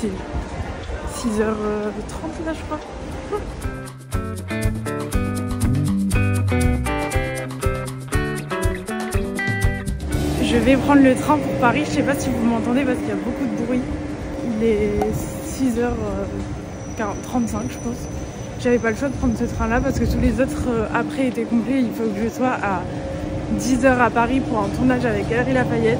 c'est 6h30 là je crois. Je vais prendre le train pour Paris, je sais pas si vous m'entendez parce qu'il y a beaucoup de bruit. Il est 6h35 je pense. J'avais pas le choix de prendre ce train là parce que tous les autres après étaient complets. Il faut que je sois à 10h à Paris pour un tournage avec Galeries Lafayette.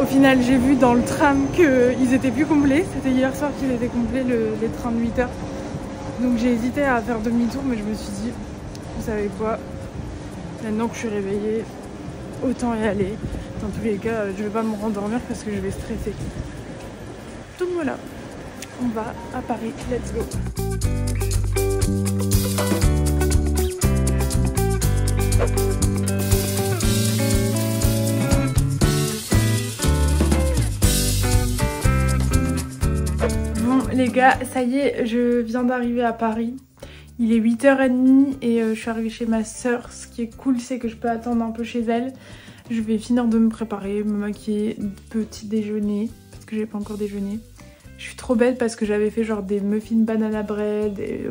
Au final j'ai vu dans le tram qu'ils étaient plus complets. C'était hier soir qu'ils étaient complets les trains de 8h. Donc j'ai hésité à faire demi-tour mais je me suis dit, vous savez quoi, maintenant que je suis réveillée, autant y aller. Dans tous les cas, je vais pas me rendormir parce que je vais stresser. Donc voilà, on va à Paris, let's go. Bon les gars, ça y est, je viens d'arriver à Paris. Il est 8h30 et je suis arrivée chez ma soeur. Ce qui est cool, c'est que je peux attendre un peu chez elle. Je vais finir de me préparer, me maquiller, petit déjeuner, parce que j'ai pas encore déjeuné. Je suis trop bête parce que j'avais fait genre des muffins banana bread, et,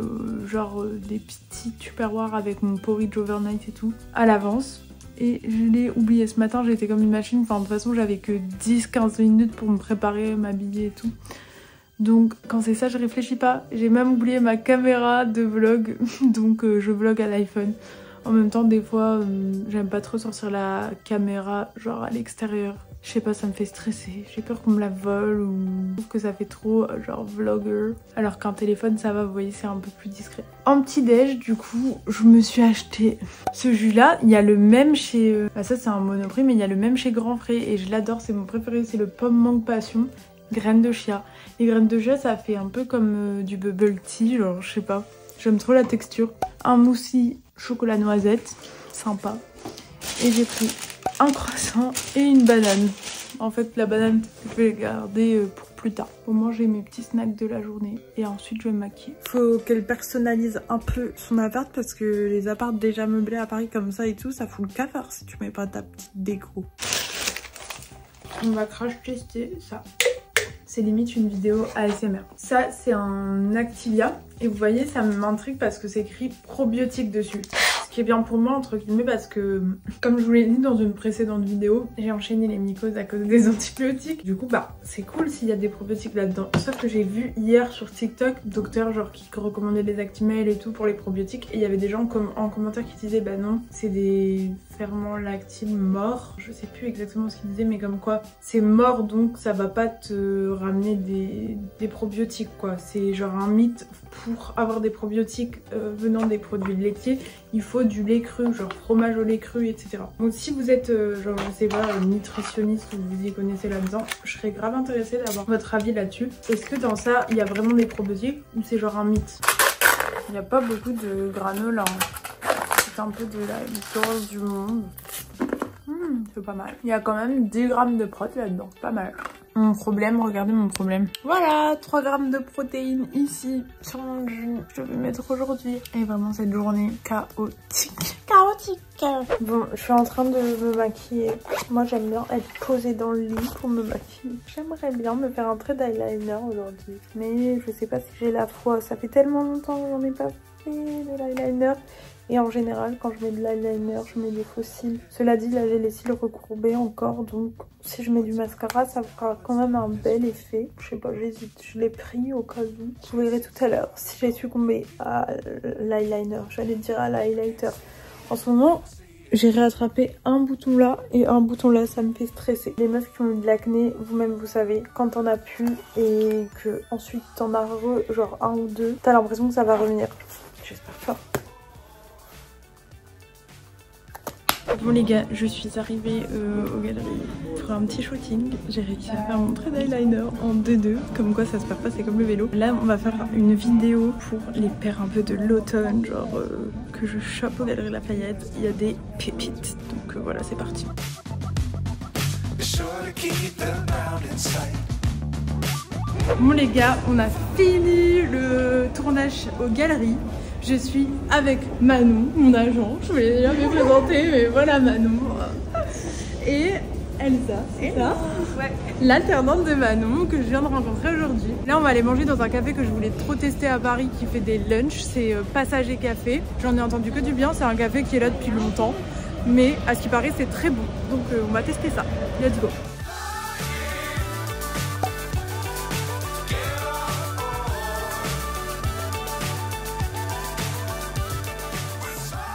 des petits tupperwares avec mon porridge overnight et tout, à l'avance. Et je l'ai oublié ce matin, j'étais comme une machine. Enfin, de toute façon, j'avais que 10-15 minutes pour me préparer, m'habiller et tout. Donc quand c'est ça, je réfléchis pas. J'ai même oublié ma caméra de vlog, donc je vlog à l'iPhone. En même temps, des fois, j'aime pas trop sortir la caméra genre à l'extérieur. Je sais pas, ça me fait stresser. J'ai peur qu'on me la vole ou que ça fait trop genre vlogger. Alors qu'un téléphone, ça va, vous voyez, c'est un peu plus discret. En petit déj, du coup, je me suis acheté ce jus là. Il y a le même chez... ça c'est un Monoprix, mais il y a le même chez Grand Frais et je l'adore, c'est mon préféré, c'est le pomme mangue passion. Graines de chia. Les graines de chia, ça fait un peu comme du bubble tea, genre je sais pas. J'aime trop la texture. Un moussi chocolat noisette, sympa. Et j'ai pris un croissant et une banane. En fait, la banane, je vais la garder pour plus tard. Pour manger mes petits snacks de la journée. Et ensuite, je vais me maquiller. Faut qu'elle personnalise un peu son appart parce que les apparts déjà meublés à Paris comme ça et tout, ça fout le cafard si tu mets pas ta petite déco. On va crash tester ça. C'est limite une vidéo ASMR. Ça, c'est un Activia. Et vous voyez, ça m'intrigue parce que c'est écrit probiotique dessus. Ce qui est bien pour moi, entre guillemets, parce que, comme je vous l'ai dit dans une précédente vidéo, j'ai enchaîné les mycoses à cause des antibiotiques. Du coup, bah, c'est cool s'il y a des probiotiques là-dedans. Sauf que j'ai vu hier sur TikTok, docteur genre qui recommandait des Actimel et tout pour les probiotiques. Et il y avait des gens en commentaire qui disaient, bah non, c'est des ferments lactiles morts. Je sais plus exactement ce qu'ils disaient, mais comme quoi, c'est mort, donc ça va pas te ramener des probiotiques, quoi. C'est genre un mythe. Pour avoir des probiotiques venant des produits laitiers, il faut du lait cru, genre fromage au lait cru, etc. Donc si vous êtes genre je sais pas nutritionniste ou vous y connaissez là-dedans, je serais grave intéressée d'avoir votre avis là-dessus. Est-ce que dans ça il y a vraiment des probiotiques ou c'est genre un mythe? Il n'y a pas beaucoup de granola, hein. C'est un peu de la victoire du monde. C'est pas mal. Il y a quand même 10 grammes de prot là-dedans, pas mal. Mon problème, regardez mon problème. Voilà, 3 grammes de protéines ici sur mon jus. Je vais mettre aujourd'hui. Et vraiment cette journée chaotique. Chaotique. Bon, je suis en train de me maquiller. Moi j'aime bien être posée dans le lit pour me maquiller. J'aimerais bien me faire un trait d'eyeliner aujourd'hui. Mais je sais pas si j'ai la foi. Ça fait tellement longtemps que j'en ai pas fait de l'eyeliner. Et en général, quand je mets de l'eyeliner, je mets des faux cils. Cela dit, là j'ai les cils recourbés encore, donc si je mets du mascara, ça fera quand même un bel effet. Je sais pas, j'hésite, je l'ai pris au cas où. Vous verrez tout à l'heure si j'ai succombé à l'eyeliner. J'allais dire à l'highlighter. En ce moment, j'ai réattrapé un bouton là et un bouton là, ça me fait stresser. Les meufs qui ont eu de l'acné, vous-même vous savez, quand t'en as plus et que ensuite t'en as genre un ou deux, t'as l'impression que ça va revenir. J'espère pas. Bon les gars, je suis arrivée aux galeries pour un petit shooting. J'ai réussi à faire mon trait d'eyeliner en 2-2, comme quoi ça se perd pas, c'est comme le vélo. Là on va faire une vidéo pour les paires un peu de l'automne, genre que je chope aux Galeries Lafayette. Il y a des pépites, donc voilà, c'est parti. Bon les gars, on a fini le tournage aux galeries. Je suis avec Manon, mon agent. Je ne l'ai jamais présenté, mais voilà Manon. Et Elsa, c'est ça? Ouais. L'alternante de Manon que je viens de rencontrer aujourd'hui. Là, on va aller manger dans un café que je voulais trop tester à Paris qui fait des lunchs. C'est Passager Café. J'en ai entendu que du bien. C'est un café qui est là depuis longtemps. Mais à ce qui paraît, c'est très bon. Donc, on va tester ça. Let's go.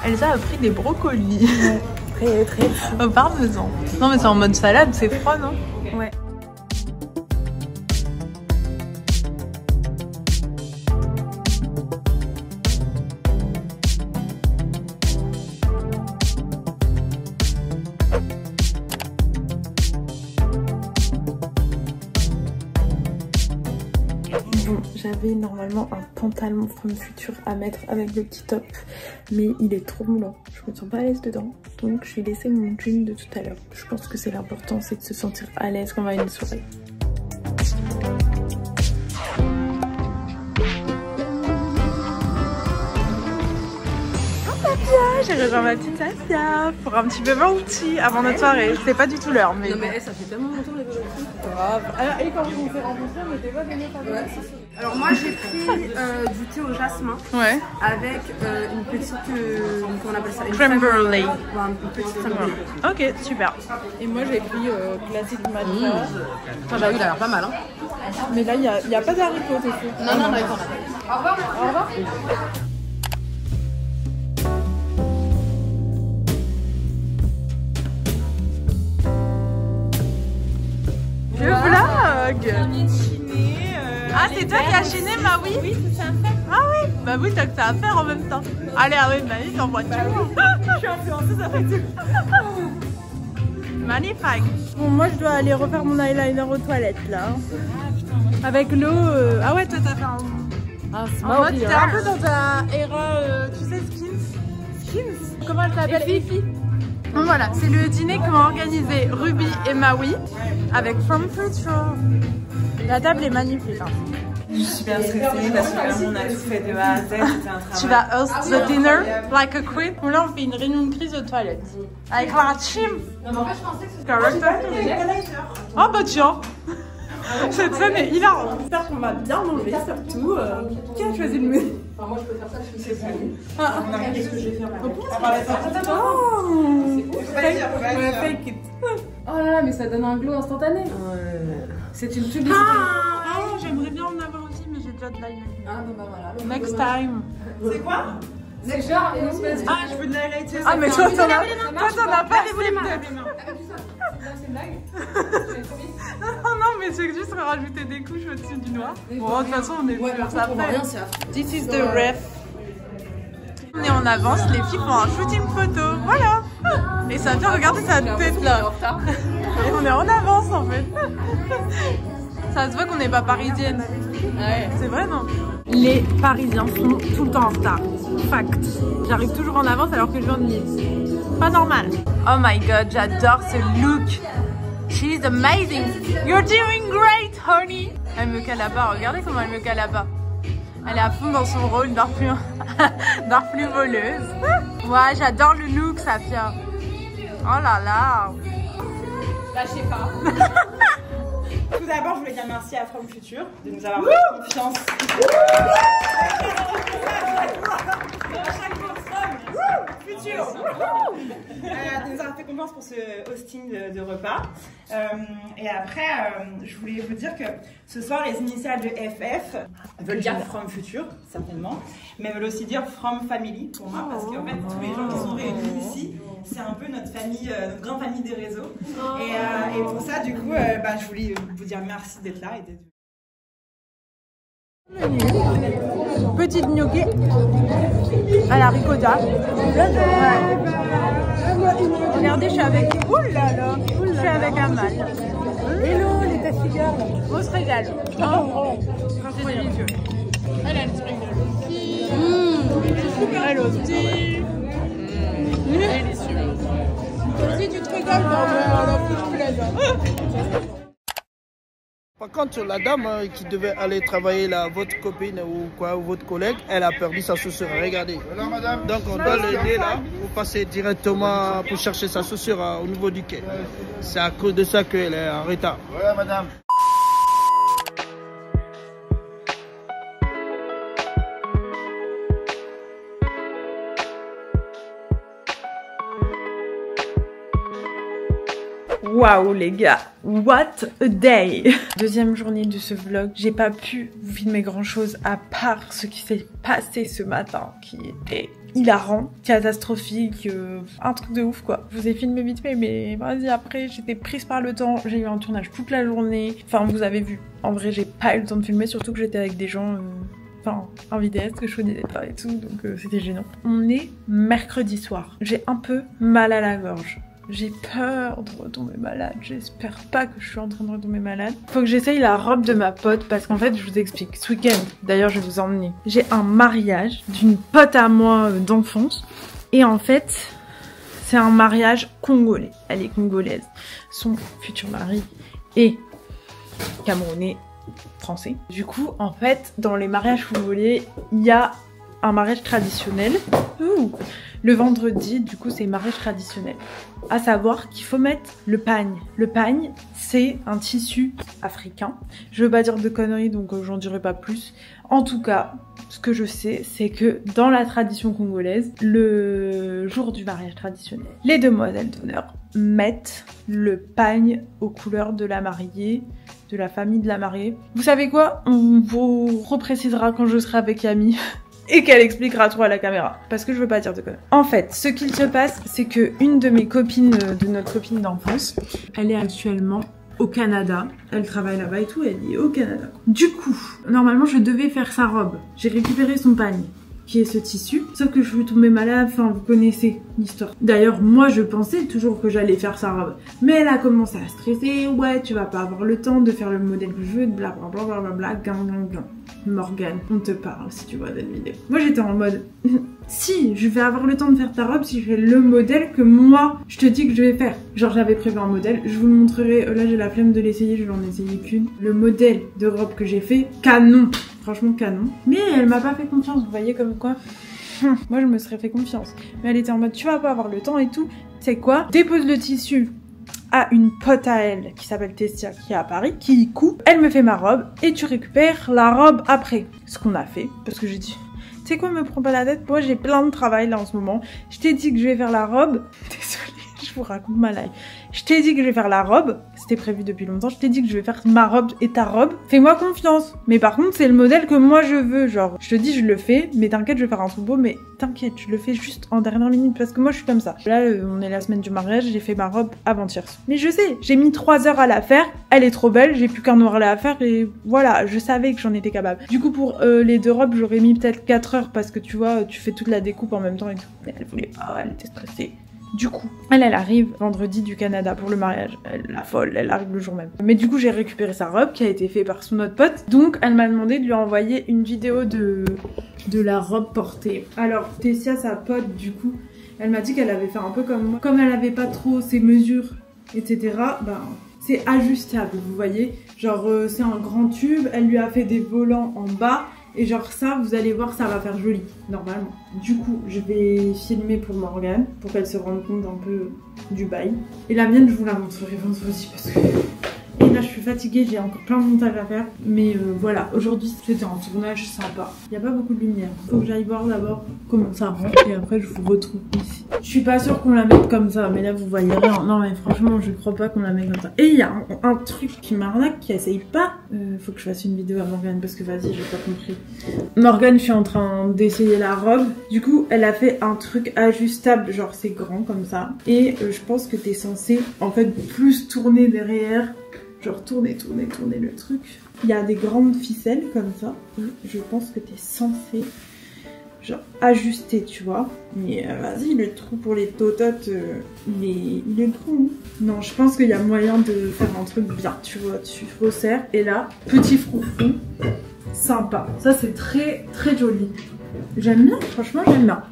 Elsa a pris des brocolis. Ouais, très au parmesan. Non mais c'est en mode salade, c'est froid non? Ouais. Bon, j'avais normalement un pantalon From Future à mettre avec le petit top, mais il est trop moulant. Je me sens pas à l'aise dedans, donc je vais laisser mon jean de tout à l'heure. Je pense que c'est l'important, c'est de se sentir à l'aise quand on va à une soirée. J'ai rejoint ma petite Safia pour un petit bubble tea avant notre soirée. Je sais pas du tout l'heure, mais... Non mais ça fait tellement longtemps les bubble tea. Grave. Et quand on s'est rencontrés, on n'était pas venus par là. Alors moi j'ai pris du thé au jasmin. Ouais. Avec une petite... comment on appelle ça? Crème brulee. Une petite crème brulee. Ok, super. Et moi j'ai pris classique matcha. Enfin, j'avoue il a l'air pas mal hein. Mais là il n'y a pas d'haricots dessus. Non, d'accord. Au revoir. Au revoir. Je vlog. Ah c'est toi qui as chiné ma oui? Oui c'est ça à faire. Ah oui, bah oui t'as que ça à faire en même temps. Allez avec Mani t'envoies tout. Je suis influenceuse avec tout. Magnifique. Bon moi je dois aller refaire mon eyeliner aux toilettes là. Avec l'eau. Ah ouais toi t'as fait un... en mode t'es un peu dans ta era tu sais Skins. Comment elle s'appelle? Fifi. Bon voilà, c'est le dîner qu'ont organisé Ruby et Maui avec From Future. La table est magnifique. Hein. Je suis super stressée parce que vraiment on a tout fait de A à Z, c'était un travail. Tu vas host the dinner like a queen. Bon là on fait une réunion de crise aux toilettes. Avec la team. Non mais en fait je pensais que c'était... Oh bah tiens. Cette scène est hilarante. J'espère qu'on va bien manger surtout. Qui a choisi le menu? Enfin moi je peux faire ça, je suis c'est Qu'est-ce que je vais faire? Fake it. Oh là là mais ça donne un glow instantané. C'est une publicité. Ah j'aimerais bien en avoir aussi mais j'ai déjà de l'eyeliner. Ah non bah voilà. Next time. C'est quoi? C'est genre une espèce de... Ah je veux de l'highlighter. Ah mais toi t'en as pas les mains. C'est une blague? Non mais c'est juste rajouter des couches au-dessus du noir. Bon de toute façon on est plus faire ça après. This is the ref. On est en avance, les filles font un shooting photo, voilà. Et ça vient regarder sa tête là. Et on est en avance en fait. Ça se voit qu'on n'est pas parisienne. Ouais. C'est vrai non? Les Parisiens sont tout le temps en retard. Fact. J'arrive toujours en avance alors que je viens de Nice. Pas normal. Oh my god, j'adore ce look. She's amazing. You're doing great, honey. Elle me cale pas. Regardez comment elle me cale pas. Elle est à fond dans son rôle d'orflue voleuse. Ouais, j'adore le look, Safia. Oh là là. Lâchez pas. Tout d'abord, je voulais dire merci à From Future de nous avoir fait confiance. Future de nous avoir fait confiance pour ce hosting de repas. Et après, je voulais vous dire que ce soir, les initiales de FF veulent dire From Future, certainement, mais veulent aussi dire From Family pour moi, parce qu'en fait, tous les gens qui sont réunis ici, c'est un peu notre famille, notre grande famille des réseaux. Et pour ça, du coup, je voulais vous dire merci d'être là et d'être... Petite gnocchi à la ricotta. Ouais. Regardez, je suis avec... Ouh là là. Je suis avec Amal. Hello les tastigards. On se régale. Oh, c'est délicieux. Elle a le truc de super. Elle aussi. Délicieux. Toi aussi tu te régales dans la bouche pleine. Par contre, la dame qui devait aller travailler là, votre copine ou quoi, ou votre collègue, elle a perdu sa chaussure. Regardez. Voilà, madame. Donc on doit l'aider là pour passer directement pour chercher sa chaussure au niveau du quai. C'est à cause de ça qu'elle est en retard. Voilà, madame. Waouh les gars, what a day. Deuxième journée de ce vlog, j'ai pas pu vous filmer grand chose à part ce qui s'est passé ce matin qui était hilarant, catastrophique, un truc de ouf quoi. Je vous ai filmé vite fait mais vas-y après j'étais prise par le temps, j'ai eu un tournage toute la journée, enfin vous avez vu, en vrai j'ai pas eu le temps de filmer surtout que j'étais avec des gens... en vidéo, que je faisais pas et tout, donc c'était gênant. On est mercredi soir, j'ai un peu mal à la gorge. J'ai peur de retomber malade, j'espère pas que je suis en train de retomber malade. Faut que j'essaye la robe de ma pote parce qu'en fait je vous explique, ce week-end, d'ailleurs je vais vous emmener, j'ai un mariage d'une pote à moi d'enfance et en fait c'est un mariage congolais, elle est congolaise, son futur mari est camerounais français. Du coup en fait dans les mariages congolais il y a un mariage traditionnel. Le vendredi, du coup, c'est mariage traditionnel. À savoir qu'il faut mettre le pagne. Le pagne, c'est un tissu africain. Je veux pas dire de conneries, donc j'en dirai pas plus. En tout cas, ce que je sais, c'est que dans la tradition congolaise, le jour du mariage traditionnel, les demoiselles d'honneur mettent le pagne aux couleurs de la mariée, de la famille de la mariée. Vous savez quoi? On vous reprécisera quand je serai avec Camille. Et qu'elle expliquera tout à la caméra, parce que je veux pas dire de conneries. En fait, ce qu'il se passe, c'est que une de mes copines, de notre copine d'enfance, elle est actuellement au Canada. Elle travaille là-bas et tout, elle est au Canada. Du coup, normalement, je devais faire sa robe. J'ai récupéré son pagne, qui est ce tissu, sauf que je suis tombée malade, enfin vous connaissez l'histoire. D'ailleurs moi je pensais toujours que j'allais faire sa robe, mais elle a commencé à stresser, ouais tu vas pas avoir le temps de faire le modèle que je veux, blablabla, blablabla, gang. Morgane, on te parle si tu vois cette vidéo. Moi j'étais en mode, si je vais avoir le temps de faire ta robe si je fais le modèle que moi je te dis que je vais faire. Genre j'avais prévu un modèle, je vous le montrerai, là j'ai la flemme de l'essayer, je vais en essayer qu'une. Le modèle de robe que j'ai fait, canon. Franchement canon. Mais elle m'a pas fait confiance, vous voyez comme quoi. Moi je me serais fait confiance. Mais elle était en mode tu vas pas avoir le temps et tout. C'est quoi? Dépose le tissu à une pote à elle qui s'appelle Tessia qui est à Paris, qui coupe. Elle me fait ma robe et tu récupères la robe après. Ce qu'on a fait parce que j'ai dit tu sais quoi, me prends pas la tête, moi j'ai plein de travail là en ce moment. Je t'ai dit que je vais faire la robe. Désolée, je vous raconte ma life. Je t'ai dit que je vais faire la robe, c'était prévu depuis longtemps, je t'ai dit que je vais faire ma robe et ta robe, fais-moi confiance. Mais par contre, c'est le modèle que moi je veux, genre, je te dis je le fais, mais t'inquiète, je vais faire un truc beau, mais t'inquiète, je le fais juste en dernière minute, parce que moi je suis comme ça. Là, on est la semaine du mariage, j'ai fait ma robe avant-hier. Mais je sais, j'ai mis 3 heures à la faire, elle est trop belle, j'ai plus qu'un noir à la faire, et voilà, je savais que j'en étais capable. Du coup, pour les 2 robes, j'aurais mis peut-être 4 heures, parce que tu vois, tu fais toute la découpe en même temps et tout. Mais elle voulait pas, elle était stressée. Du coup, elle arrive vendredi du Canada pour le mariage. La folle, elle arrive le jour même. Mais du coup, j'ai récupéré sa robe qui a été faite par son autre pote. Donc, elle m'a demandé de lui envoyer une vidéo de la robe portée. Alors, Tessia, sa pote, du coup, elle m'a dit qu'elle avait fait un peu comme moi. Comme elle avait pas trop ses mesures, etc., ben, c'est ajustable, vous voyez. Genre, c'est un grand tube. Elle lui a fait des volants en bas. Et genre ça, vous allez voir, ça va faire joli, normalement. Du coup, je vais filmer pour Morgane, pour qu'elle se rende compte un peu du bail. Et la mienne, je vous la montrerai vendredi parce que... Et là, je suis fatiguée, j'ai encore plein de montage à faire. Mais voilà, aujourd'hui, c'était un tournage sympa. Il n'y a pas beaucoup de lumière. Faut que j'aille voir d'abord comment ça rend. Et après, je vous retrouve ici. Je suis pas sûre qu'on la mette comme ça, mais là, vous voyez rien. Non, mais franchement, je crois pas qu'on la mette comme ça. Et il y a un truc qui m'arnaque, qui essaye pas. Faut que je fasse une vidéo à Morgane parce que vas-y, j'ai pas compris. Morgane, je suis en train d'essayer la robe. Du coup, elle a fait un truc ajustable, genre c'est grand comme ça. Et je pense que t'es censé, en fait, plus tourner derrière. Genre tourner le truc. Il y a des grandes ficelles comme ça. Et je pense que t'es censé genre ajuster, tu vois. Mais vas-y, le trou pour les tototes, il est gros. Non, je pense qu'il y a moyen de faire un truc bien. Tu vois, tu resserres. Et là, petit froufrou. Sympa. Ça, c'est très, très joli. J'aime bien, franchement j'aime bien.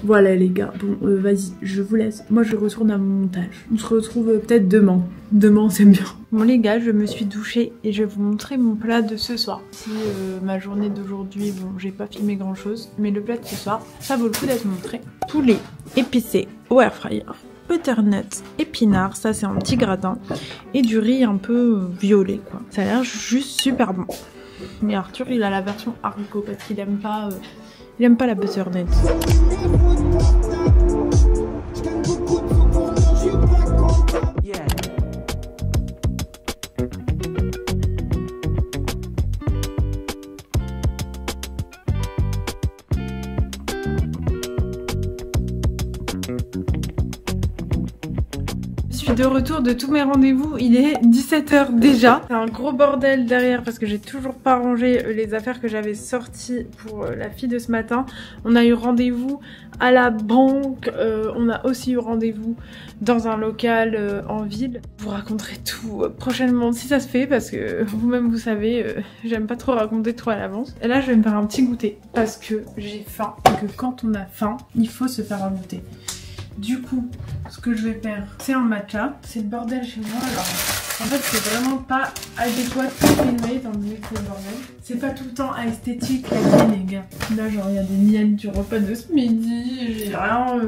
Voilà les gars, bon vas-y, je vous laisse. Moi je retourne à mon montage. On se retrouve peut-être demain. Demain c'est bien. Bon les gars, je me suis douchée et je vais vous montrer mon plat de ce soir. Si ma journée d'aujourd'hui, bon j'ai pas filmé grand chose, mais le plat de ce soir, ça vaut le coup d'être montré. Poulet épicé au air fryer, butternut, épinards, ça c'est un petit gratin, et du riz un peu violet quoi. Ça a l'air juste super bon. Mais Arthur il a la version haricot parce qu'il aime pas la butternut. Je suis de retour de tous mes rendez-vous, il est 17 h déjà. C'est un gros bordel derrière parce que j'ai toujours pas rangé les affaires que j'avais sorties pour la fille de ce matin. On a eu rendez-vous à la banque, on a aussi eu rendez-vous dans un local en ville. Je vous raconterai tout prochainement si ça se fait parce que vous-même vous savez, j'aime pas trop raconter trop à l'avance. Et là je vais me faire un petit goûter parce que j'ai faim et que quand on a faim, il faut se faire un goûter. Du coup, ce que je vais faire, c'est un matcha. C'est le bordel chez moi, alors en fait c'est vraiment pas adéquat pour filmer étant donné que c'est le bordel. C'est pas tout le temps esthétique la vie les gars. Là genre il y a des miettes du repas de ce midi, j'ai rien...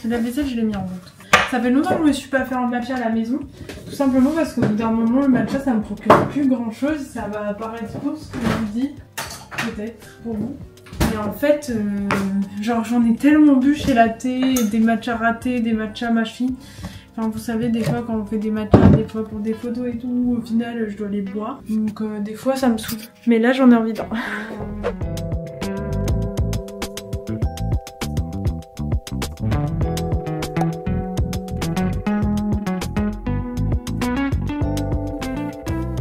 La vaisselle je l'ai mis en route. Ça fait longtemps que je me suis pas fait un matcha à la maison. Tout simplement parce qu'au bout d'un moment le matcha ça me procure plus grand chose. Ça va paraître faux ce que je vous dis, peut-être pour vous. Et en fait, genre j'en ai tellement bu chez Latte, des matchas ratés, des matchas machines. Enfin vous savez des fois quand on fait des matchas, des fois pour des photos et tout, au final je dois les boire. Donc des fois ça me saoule. Mais là j'en ai envie d'un.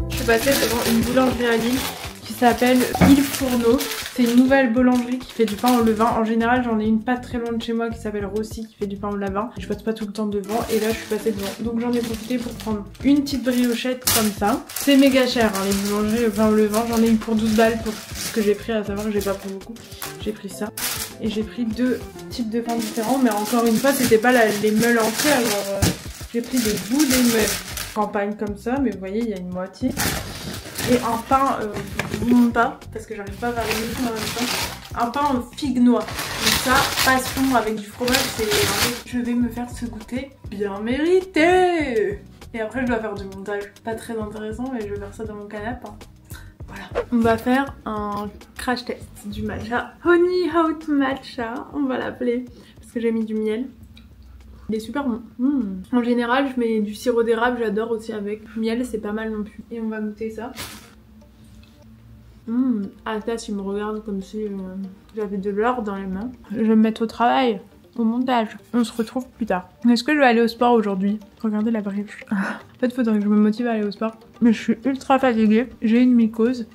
Je suis passée devant une boulangerie à Lille qui s'appelle Il Fourneau. C'est une nouvelle boulangerie qui fait du pain au levain. En général, j'en ai une pas très loin de chez moi qui s'appelle Rossi qui fait du pain au levain. Je passe pas tout le temps devant et là je suis passée devant. Donc j'en ai profité pour prendre une petite briochette comme ça. C'est méga cher hein, les boulangeries au pain au levain. J'en ai eu pour 12 balles pour ce que j'ai pris, à savoir que j'ai pas pris beaucoup. J'ai pris ça. Et j'ai pris deux types de pains différents. Mais encore une fois, c'était pas les meules entières. Alors j'ai pris des bouts des meules. Campagne comme ça, mais vous voyez, il y a une moitié. Et un pain, je vous montre pas, parce que j'arrive pas à varier tout en même temps. Un pain figue noix. Donc ça, passion avec du fromage, c'est un truc que je vais me faire ce goûter bien mérité. Et après, je dois faire du montage. Pas très intéressant, mais je vais faire ça dans mon canapé. Voilà. On va faire un crash test du matcha. Honey Hot Matcha, on va l'appeler. Parce que j'ai mis du miel. Il est super bon. En général, je mets du sirop d'érable, j'adore aussi avec. Miel, c'est pas mal non plus. Et on va goûter ça. Atas, il me regarde comme si j'avais de l'or dans les mains. Je vais me mettre au travail, au montage. On se retrouve plus tard. Est-ce que je vais aller au sport aujourd'hui? Regardez la brioche. En fait, il faudrait que je me motive à aller au sport. Mais je suis ultra fatiguée. J'ai une mycose.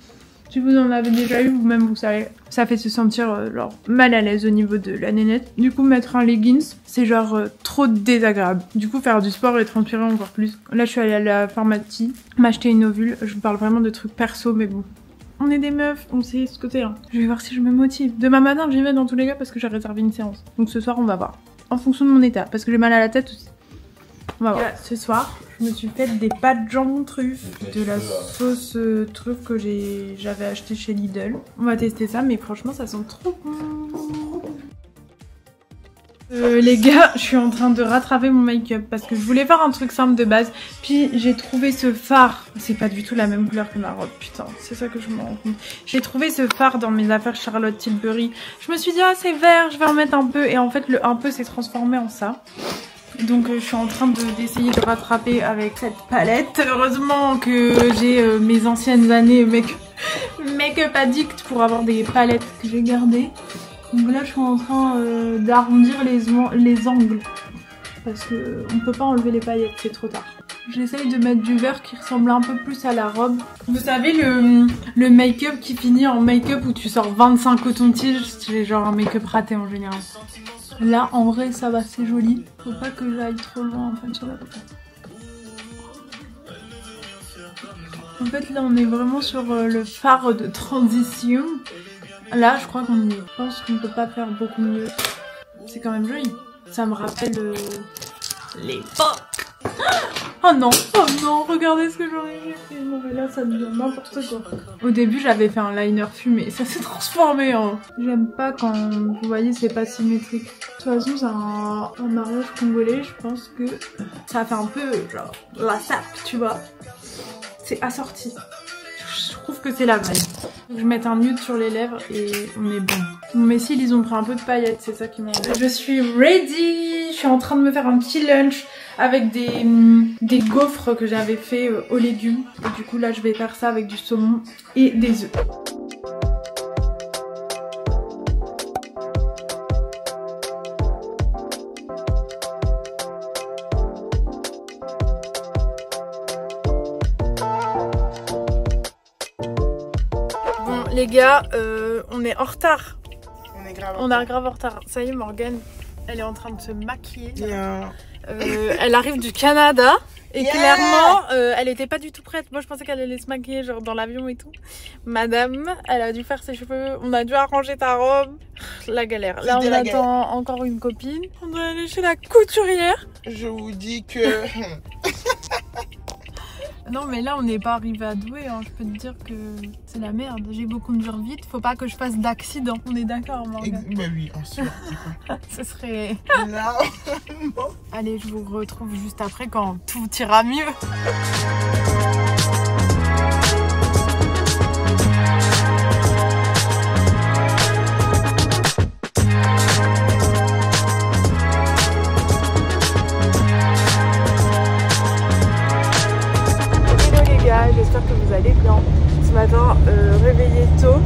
Si vous en avez déjà eu, vous-même vous savez, ça fait se sentir genre mal à l'aise au niveau de la nénette. Du coup, mettre un leggings, c'est genre trop désagréable. Du coup, faire du sport et transpirer encore plus. Là, je suis allée à la pharmacie m'acheter une ovule. Je vous parle vraiment de trucs perso, mais bon. On est des meufs, on sait ce côté là. Je vais voir si je me motive. Demain matin, j'y vais dans tous les cas parce que j'ai réservé une séance. Donc ce soir, on va voir. En fonction de mon état, parce que j'ai mal à la tête aussi. On va voir. Là, ce soir, je me suis fait des pâtes jambon truffe, de la sauce truffe que j'avais acheté chez Lidl. On va tester ça, mais franchement, ça sent trop bon. Les gars, je suis en train de rattraper mon make-up parce que je voulais faire un truc simple de base. Puis j'ai trouvé ce fard. C'est pas du tout la même couleur que ma robe, putain. C'est ça que je me rends compte. J'ai trouvé ce fard dans mes affaires Charlotte Tilbury. Je me suis dit, ah c'est vert, je vais en mettre un peu. Et en fait, le un peu s'est transformé en ça. Donc je suis en train d'essayer de rattraper avec cette palette. Heureusement que j'ai mes anciennes années make-up addict pour avoir des palettes que j'ai gardées. Donc là je suis en train d'arrondir les angles. Parce que on peut pas enlever les paillettes, c'est trop tard. J'essaye de mettre du vert qui ressemble un peu plus à la robe. Vous savez le make-up qui finit en make-up où tu sors 25 cotons-tiges, c'est genre un make-up raté en général. Là en vrai ça va, c'est joli. Faut pas que j'aille trop loin en fait sur la paupière. En fait là on est vraiment sur le fard de transition. Là, je crois qu'on y est. Je pense qu'on peut pas faire beaucoup mieux. C'est quand même joli. Ça me rappelle les potes. Oh non, regardez ce que j'aurais fait. Non mais là, ça devient n'importe quoi. Au début, j'avais fait un liner fumé. Ça s'est transformé en... J'aime pas quand, vous voyez, c'est pas symétrique. De toute façon, c'est un mariage congolais. Je pense que ça fait un peu, genre, la sape, tu vois. C'est assorti. Je trouve que c'est la vibe. Je vais mettre un nude sur les lèvres et on est bon. Mes cils, ils ont pris un peu de paillettes, c'est ça qui m'embête. Je suis ready. Je suis en train de me faire un petit lunch avec des gaufres que j'avais fait aux légumes. Et du coup là, je vais faire ça avec du saumon et des œufs. Les gars, on est en retard. On est grave en retard. Ça y est, Morgane, elle est en train de se maquiller. Elle arrive du Canada et clairement, elle était pas du tout prête. Moi, je pensais qu'elle allait se maquiller genre dans l'avion et tout. Madame, elle a dû faire ses cheveux. On a dû arranger ta robe. La galère. Là, on attend encore une copine. On doit aller chez la couturière. Je vous dis que... Non mais là on n'est pas arrivé à Douai, hein. Je peux te dire que c'est la merde. J'ai beau conduire vite, faut pas que je fasse d'accident. On est d'accord, Morgane? Bah oui, en sûr. Ce serait... Non. Allez, je vous retrouve juste après quand tout ira mieux. J'espère que vous allez bien. Ce matin, réveillé tôt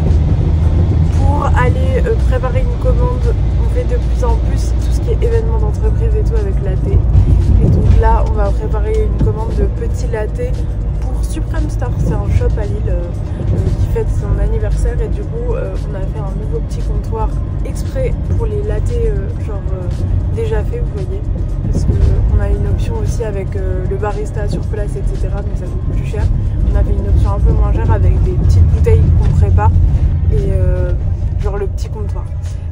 pour aller préparer une commande. On fait de plus en plus tout ce qui est événements d'entreprise et tout avec latte. Et donc là, on va préparer une commande de petits latte pour Supreme Store. C'est un shop à Lille qui fête son anniversaire. Et du coup, on a fait un nouveau petit comptoir exprès pour les latte déjà fait, vous voyez. Parce qu'on a une option aussi avec le barista sur place, etc. Donc ça coûte plus cher. On avait une option un peu moins chère avec des petites bouteilles qu'on prépare et genre le petit comptoir.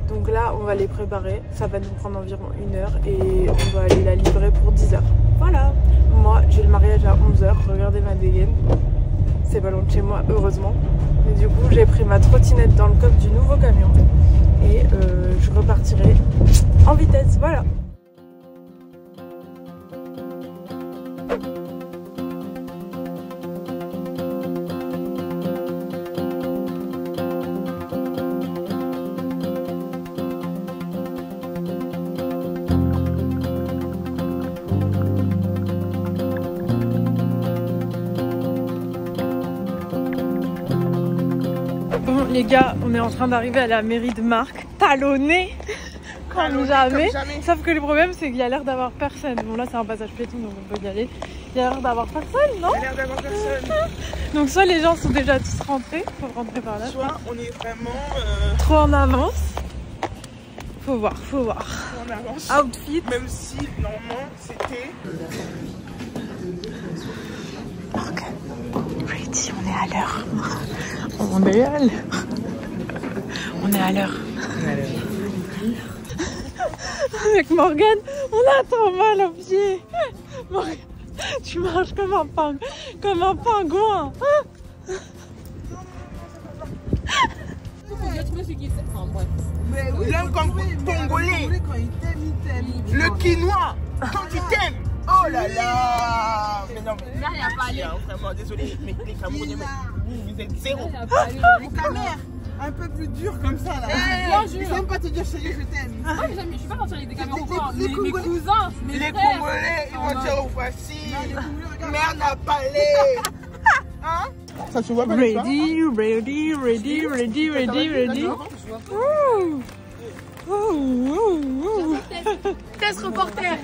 Donc là, on va les préparer. Ça va nous prendre environ 1 heure et on va aller la livrer pour 10 h. Voilà. Moi, j'ai le mariage à 11 h. Regardez ma dégaine. C'est pas loin de chez moi, heureusement. Mais du coup, j'ai pris ma trottinette dans le coffre du nouveau camion et je repartirai en vitesse. Voilà. Les gars, on est en train d'arriver à la mairie de Marc, talonné comme jamais. Sauf que le problème, c'est qu'il y a l'air d'avoir personne. Bon, là, c'est un passage piéton, donc on peut y aller. Il y a l'air d'avoir personne, non? Il y a l'air d'avoir personne. Donc, soit les gens sont déjà tous rentrés, faut rentrer par là. Soit on est vraiment trop en avance. Faut voir. Trop en avance. Outfit. Même si normalement c'était. Ready, on est à l'heure. On est à l'heure. On est à l'heure. Avec Morgane, on a trop mal aux pieds. Morgane, tu marches comme un pingouin. L'homme comme congolais. Le quinoa. Quand tu t'aimes. Oh là là. Mais non, mais là, il n'y a pas allé. Vraiment, désolé, mais les Camerounais, vous êtes zéro. Les camères, un peu plus dur comme ça là. Je n'aime pas te dire chérie, je t'aime. Moi, je suis pas partie avec des caméras encore. Mes cousins, mes les frères. Congolais, ils vont dire oh, voici. Mère n'a pas l'air. Hein? Ça se voit pas? Ready. Test reporter.